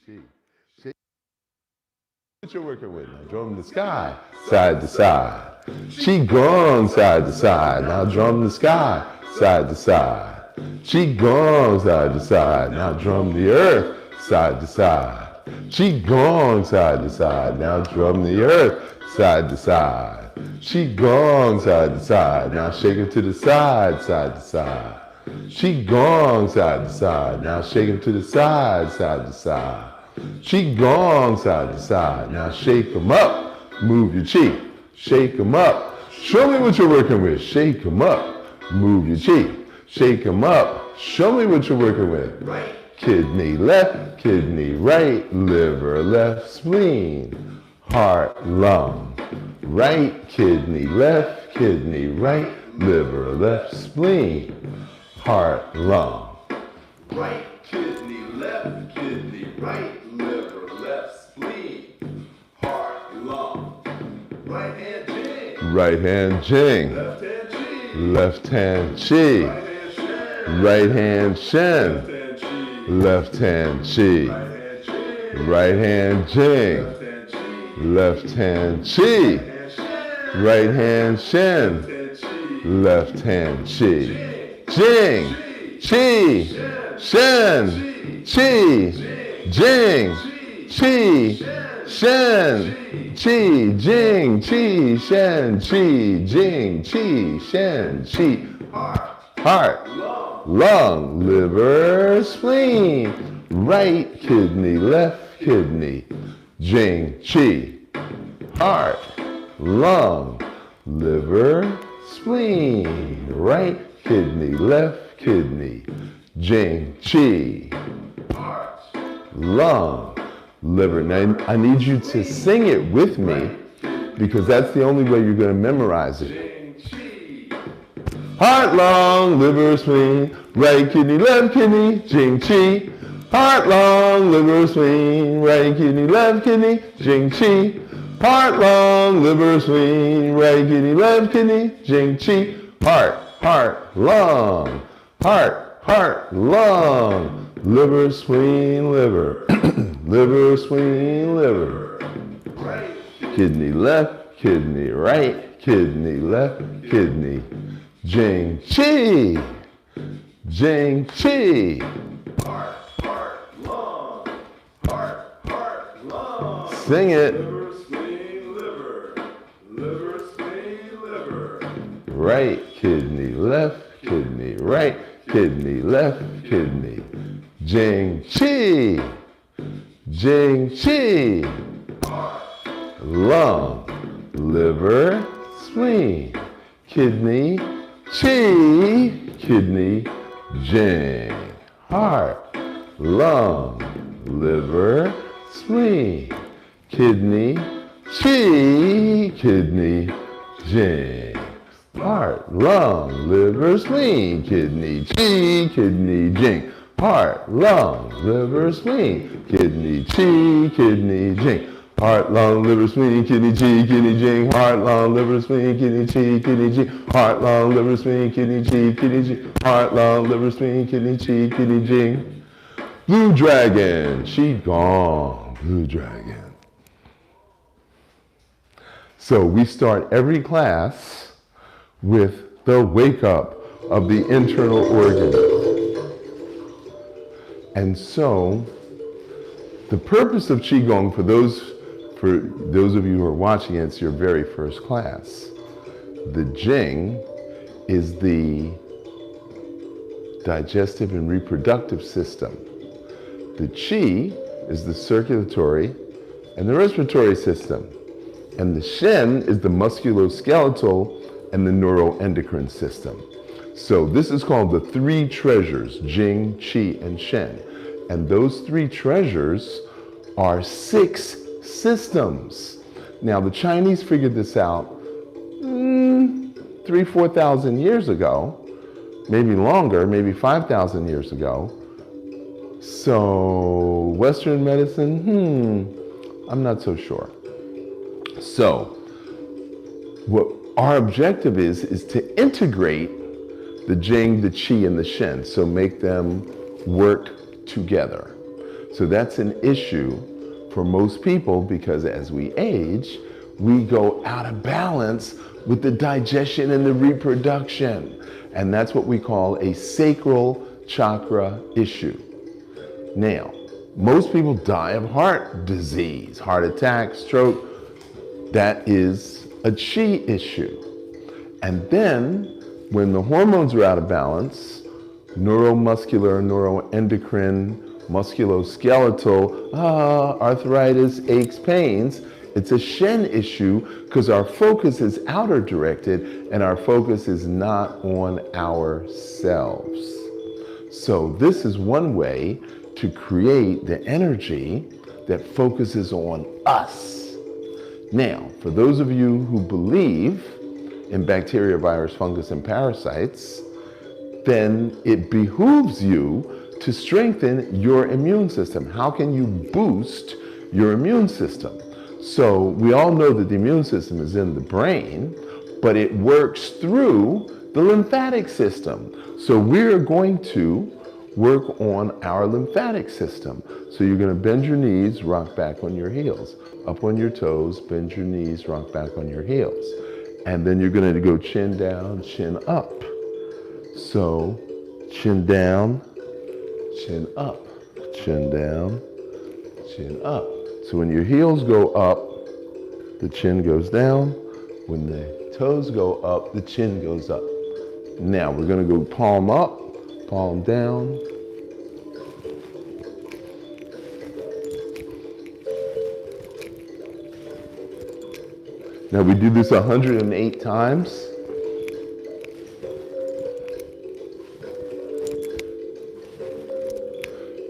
chi. Shake what you're working with. Now drum the sky, side to side. Qigong, side to side. Now drum the sky, side to side. Qigong, side to side. Now drum the earth, side to side. Qigong, side to side. Now drum the earth, side to side. Qigong, side to side. Now shake it to the side, side to side. Qigong, side to side. Now shake them to the side, side to side. Qigong, side to side. Now shake them up. Move your chi. Shake them up. Show me what you're working with. Shake them up. Move your chi. Shake them up. Show me what you're working with. Right. Kidney left, kidney right, liver left, spleen, heart, lung. Right kidney left, kidney right, liver left, spleen, heart, lung. Right kidney left, kidney right, liver left, spleen, heart, lung. Right hand jing. Right hand jing. Left hand chi. Left hand chi. Right hand shen. Left hand chi. Right hand jing. Left hand chi. Right hand shen. Left hand chi. Jing. Chi. Shen. Chi. Jing. Chi. Shen. Chi. Jing. Chi. Shen. Chi. Jing. Chi. Shen. Chi. Heart. Lung, liver, spleen, right kidney, left kidney, jing, chi, heart, lung, liver, spleen, right kidney, left kidney, jing, chi, heart, lung, liver. Now I need you to sing it with me because that's the only way you're going to memorize it. Heart, lung, liver, spleen, right kidney, left kidney, jing, chi. Heart, lung, liver, spleen, right kidney, left kidney, jing, chi. Heart, lung, liver, spleen, right kidney, left kidney, jing, chi. Heart, lung, heart, lung, liver, spleen, liver, liver, spleen, liver. Kidney left, kidney right, kidney left, kidney. Jing, chi, jing, chi. Heart, lung, heart, lung. Sing it. Liver, spleen, liver, liver, spleen, liver. Right kidney, left kidney, right kidney, left kidney. Jing, chi, jing, chi. Heart, lung, liver, spleen, kidney, chi, kidney, jing, heart, lung, liver, spleen, kidney, chi, kidney, jing, heart, lung, liver, spleen, kidney, chi, kidney, jing, heart, lung, liver, spleen, kidney, chi, kidney, jing. Heart, lung, liver, spleen, kidney, chi, kidney, jing. Heart, lung, liver, spleen, kidney, chi, kidney, jing. Heart, lung, liver, spleen, kidney, chi, kidney, jing. Heart, lung, liver, spleen, kidney, chi, kidney, jing. Blue dragon, Qigong, blue dragon. So we start every class with the wake up of the internal organs. And so the purpose of Qigong, for those of you who are watching, it's your very first class. The Jing is the digestive and reproductive system. The Qi is the circulatory and the respiratory system. And the Shen is the musculoskeletal and the neuroendocrine system. So this is called the three treasures, Jing, Qi, and Shen. And those three treasures are 6 systems. Now the Chinese figured this out 3,000-4,000 years ago, maybe longer, maybe 5,000 years ago. So Western medicine, I'm not so sure. So what our objective is to integrate the Jing, the Qi, and the Shen, so make them work together. So that's an issue for most people because as we age, we go out of balance with the digestion and the reproduction. And that's what we call a sacral chakra issue. Now, most people die of heart disease, heart attack, stroke. That is a chi issue. And then when the hormones are out of balance, neuromuscular, neuroendocrine, musculoskeletal, arthritis, aches, pains, it's a Shen issue because our focus is outer directed and our focus is not on ourselves. So this is one way to create the energy that focuses on us. Now, for those of you who believe in bacteria, virus, fungus, and parasites, then it behooves you to strengthen your immune system. How can you boost your immune system? So we all know that the immune system is in the brain, but it works through the lymphatic system. So we're going to work on our lymphatic system. So you're going to bend your knees, rock back on your heels. Up on your toes, bend your knees, rock back on your heels. And then you're going to go chin down, chin up. So chin down, chin up, chin down, chin up. So when your heels go up, the chin goes down. When the toes go up, the chin goes up. Now we're going to go palm up, palm down. Now we do this 108 times.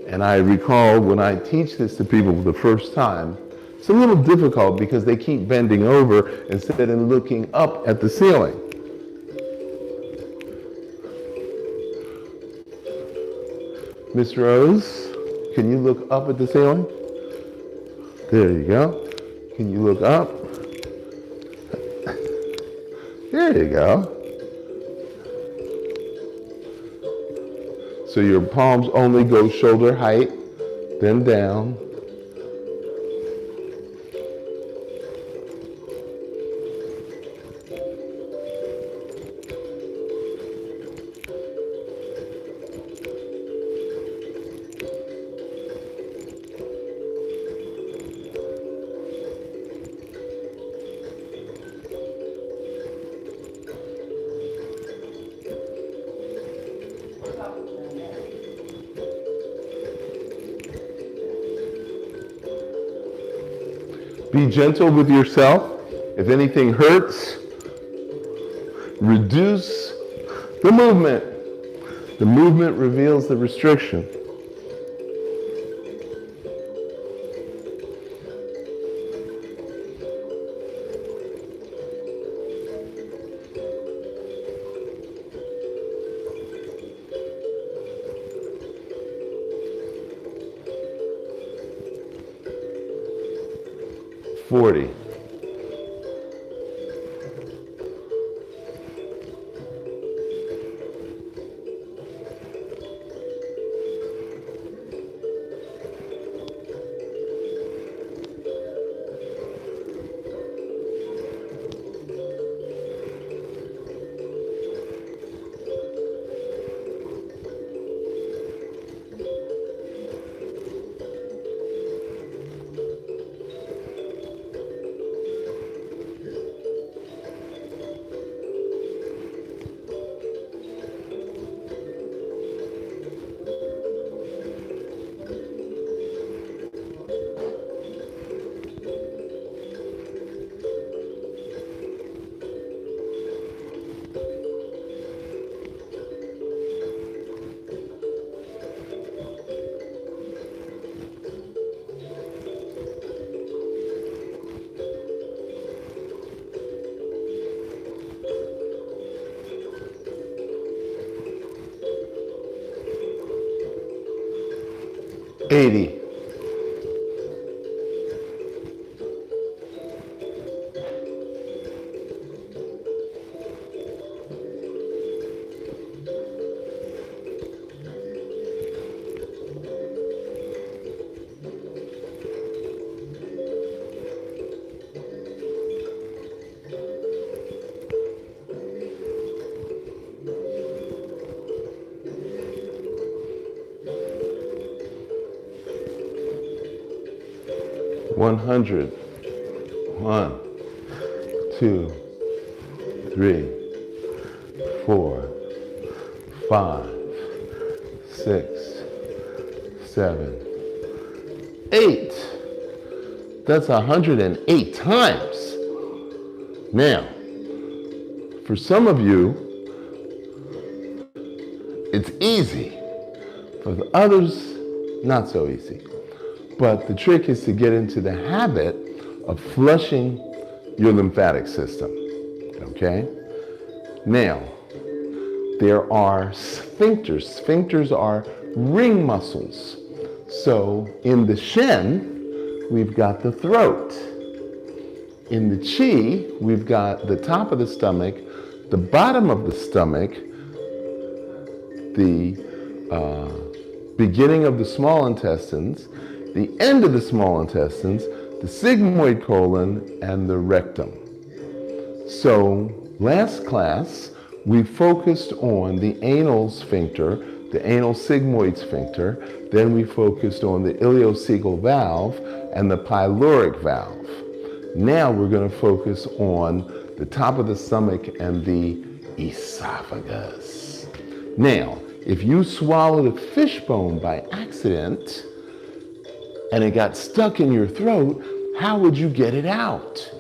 And I recall when I teach this to people for the first time, it's a little difficult because they keep bending over instead of looking up at the ceiling. Miss Rose, can you look up at the ceiling? There you go. Can you look up? There you go. So your palms only go shoulder height, then down. Be gentle with yourself. If anything hurts, reduce the movement. The movement reveals the restriction. $40. $80. 100. 1, 2, 3, 4, 5, 6, 7, 8. That's 108 times. Now, for some of you, it's easy. For the others, not so easy. But the trick is to get into the habit of flushing your lymphatic system, okay? Now, there are sphincters. Sphincters are ring muscles. So in the Shen, we've got the throat. In the Qi, we've got the top of the stomach, the bottom of the stomach, the beginning of the small intestines, the end of the small intestines, the sigmoid colon, and the rectum. So last class, we focused on the anal sphincter, the anal sigmoid sphincter, then we focused on the ileocecal valve and the pyloric valve. Now we're going to focus on the top of the stomach and the esophagus. Now, if you swallowed a fish bone by accident and it got stuck in your throat, how would you get it out?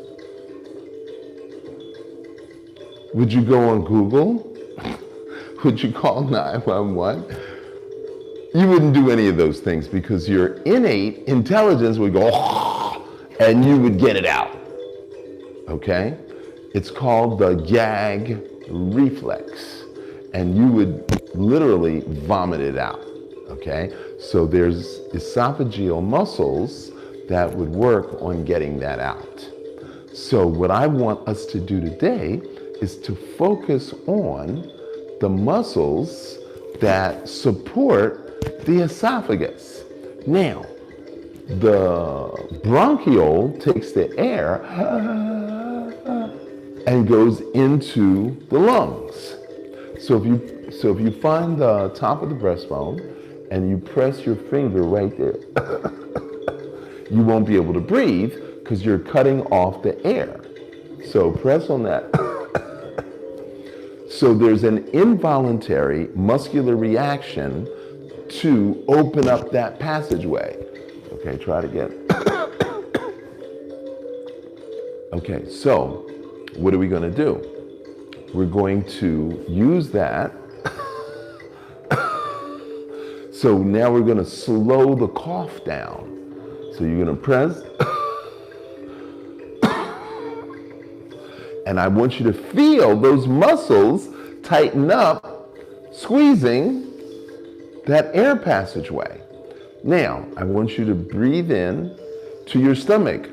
Would you go on Google? Would you call 911? You wouldn't do any of those things because your innate intelligence would go, and you would get it out, okay? It's called the gag reflex, and you would literally vomit it out, okay? So there's esophageal muscles that would work on getting that out. So what I want us to do today is to focus on the muscles that support the esophagus. Now, the bronchiole takes the air and goes into the lungs. So if you find the top of the breastbone and you press your finger right there, you won't be able to breathe because you're cutting off the air. So press on that. So there's an involuntary muscular reaction to open up that passageway. Okay, try it again. Okay, so what are we going to do? We're going to use that. So now we're going to slow the cough down. So you're going to press. And I want you to feel those muscles tighten up, squeezing that air passageway. Now, I want you to breathe in to your stomach.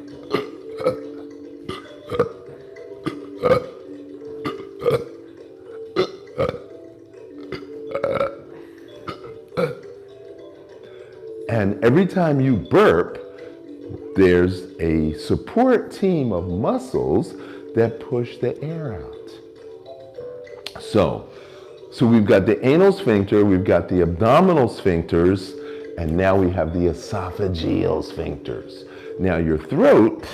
And every time you burp, there's a support team of muscles that push the air out. So we've got the anal sphincter, we've got the abdominal sphincters, and now we have the esophageal sphincters. Now your throat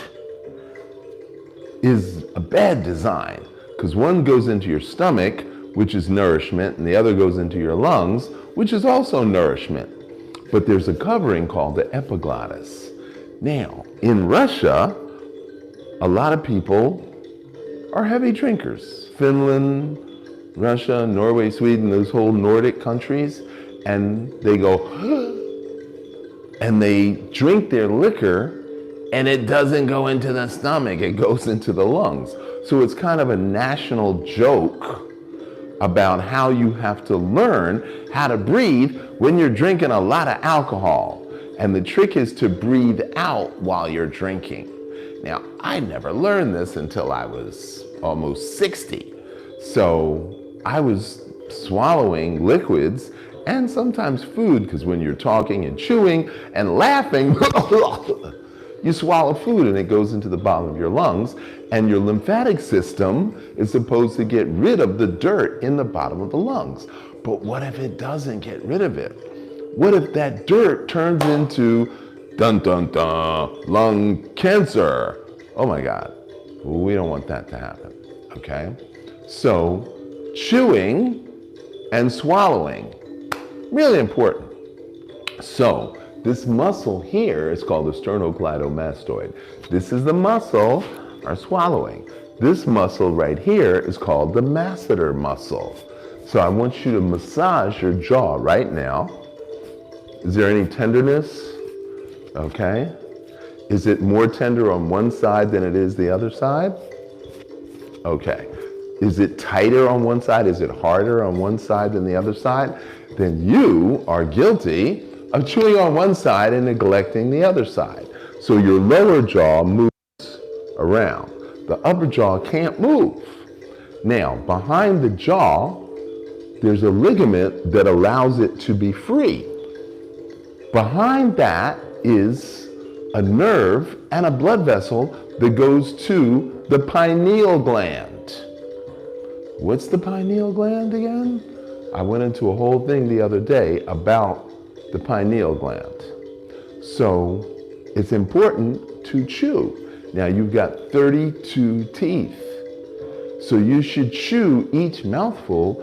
is a bad design because one goes into your stomach, which is nourishment, and the other goes into your lungs, which is also nourishment. But there's a covering called the epiglottis. Now, in Russia, a lot of people are heavy drinkers. Finland, Russia, Norway, Sweden, those whole Nordic countries, and they go, and they drink their liquor, and it doesn't go into the stomach, it goes into the lungs. So it's kind of a national joke about how you have to learn how to breathe when you're drinking a lot of alcohol. And the trick is to breathe out while you're drinking. Now, I never learned this until I was almost 60. So I was swallowing liquids and sometimes food, because when you're talking and chewing and laughing, you swallow food and it goes into the bottom of your lungs, and your lymphatic system is supposed to get rid of the dirt in the bottom of the lungs. But what if it doesn't get rid of it? What if that dirt turns into Dun dun dun, lung cancer. Oh my God, we don't want that to happen, okay? So chewing and swallowing, really important. So this muscle here is called the sternocleidomastoid. This is the muscle, our swallowing. This muscle right here is called the masseter muscle. So I want you to massage your jaw right now. Is there any tenderness? Okay. Is it more tender on one side than it is the other side? Okay. Is it tighter on one side? Is it harder on one side than the other side? Then you are guilty of chewing on one side and neglecting the other side. So your lower jaw moves around. The upper jaw can't move. Now, behind the jaw, there's a ligament that allows it to be free. Behind that is a nerve and a blood vessel that goes to the pineal gland. What's the pineal gland again? I went into a whole thing the other day about the pineal gland. So it's important to chew. Now you've got 32 teeth. So you should chew each mouthful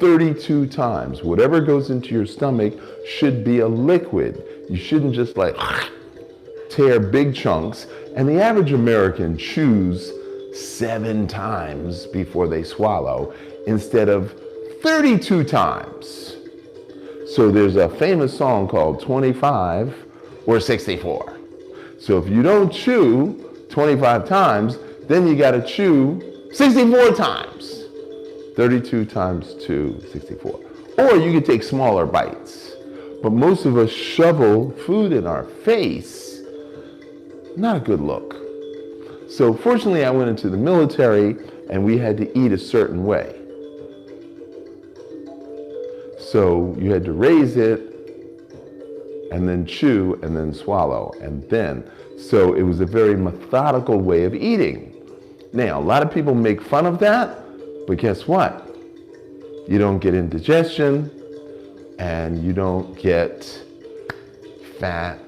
32 times. Whatever goes into your stomach should be a liquid. You shouldn't just like tear big chunks. And the average American chews 7 times before they swallow instead of 32 times. So there's a famous song called 25 or 64. So if you don't chew 25 times, then you gotta chew 64 times. 32 times 2, 64. Or you could take smaller bites. But most of us shovel food in our face. Not a good look. So fortunately I went into the military and we had to eat a certain way. So you had to raise it and then chew and then swallow and then. So it was a very methodical way of eating. Now, a lot of people make fun of that, but guess what? You don't get indigestion and you don't get fat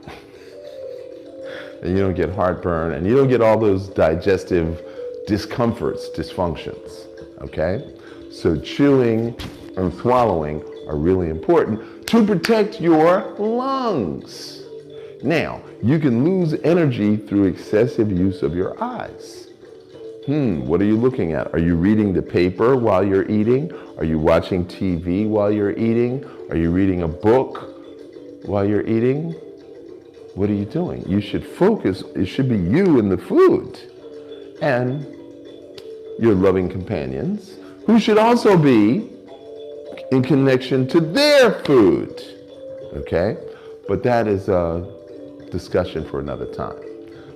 and you don't get heartburn and you don't get all those digestive discomforts, dysfunctions, okay? So chewing and swallowing are really important to protect your lungs. Now, you can lose energy through excessive use of your eyes. What are you looking at? Are you reading the paper while you're eating? Are you watching TV while you're eating? Are you reading a book while you're eating? What are you doing? You should focus. It should be you and the food and your loving companions who should also be in connection to their food, okay? But that is a discussion for another time.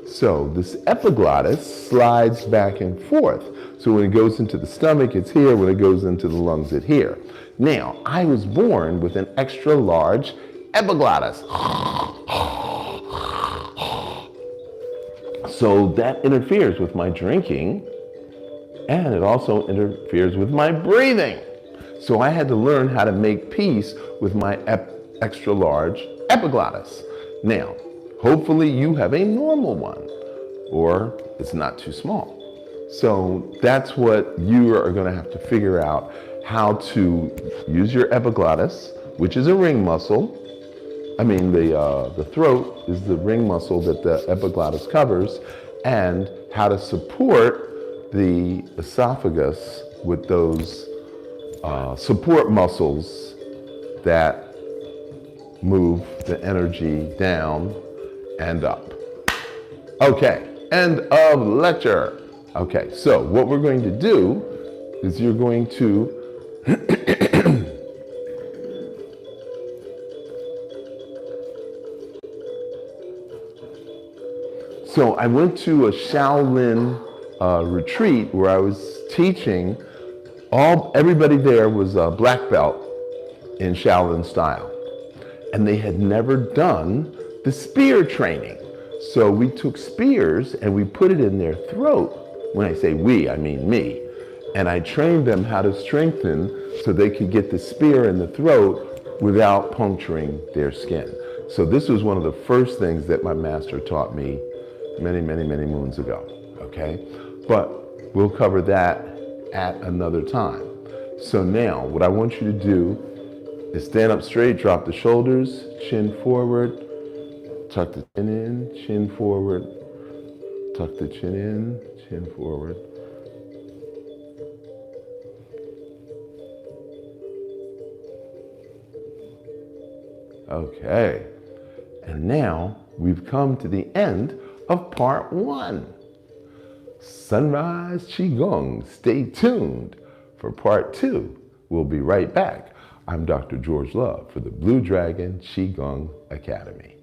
So this epiglottis slides back and forth. So when it goes into the stomach, it's here. When it goes into the lungs, it's here. Now, I was born with an extra large epiglottis. So that interferes with my drinking, and it also interferes with my breathing. So I had to learn how to make peace with my extra large epiglottis. Now, hopefully you have a normal one, or it's not too small. So that's what you are going to have to figure out, how to use your epiglottis, which is a ring muscle. I mean, the throat is the ring muscle that the epiglottis covers, and how to support the esophagus with those support muscles that move the energy down and up. Okay, end of lecture. Okay, so what we're going to do is you're going to So I went to a Shaolin retreat where I was teaching. Everybody there was a black belt in Shaolin style. And they had never done the spear training. So we took spears and we put it in their throat. When I say we, I mean me. And I trained them how to strengthen so they could get the spear in the throat without puncturing their skin. So this was one of the first things that my master taught me many, many, many moons ago, okay? But we'll cover that at another time. So now, what I want you to do is stand up straight, drop the shoulders, chin forward, tuck the chin in, chin forward, tuck the chin in, chin forward. Okay, and now we've come to the end of part 1. Sunrise Qigong. Stay tuned for part 2. We'll be right back. I'm Dr. George Love for the Blue Dragon Qigong Academy.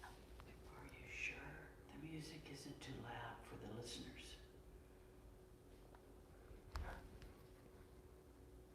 Are you sure the music isn't too loud for the listeners?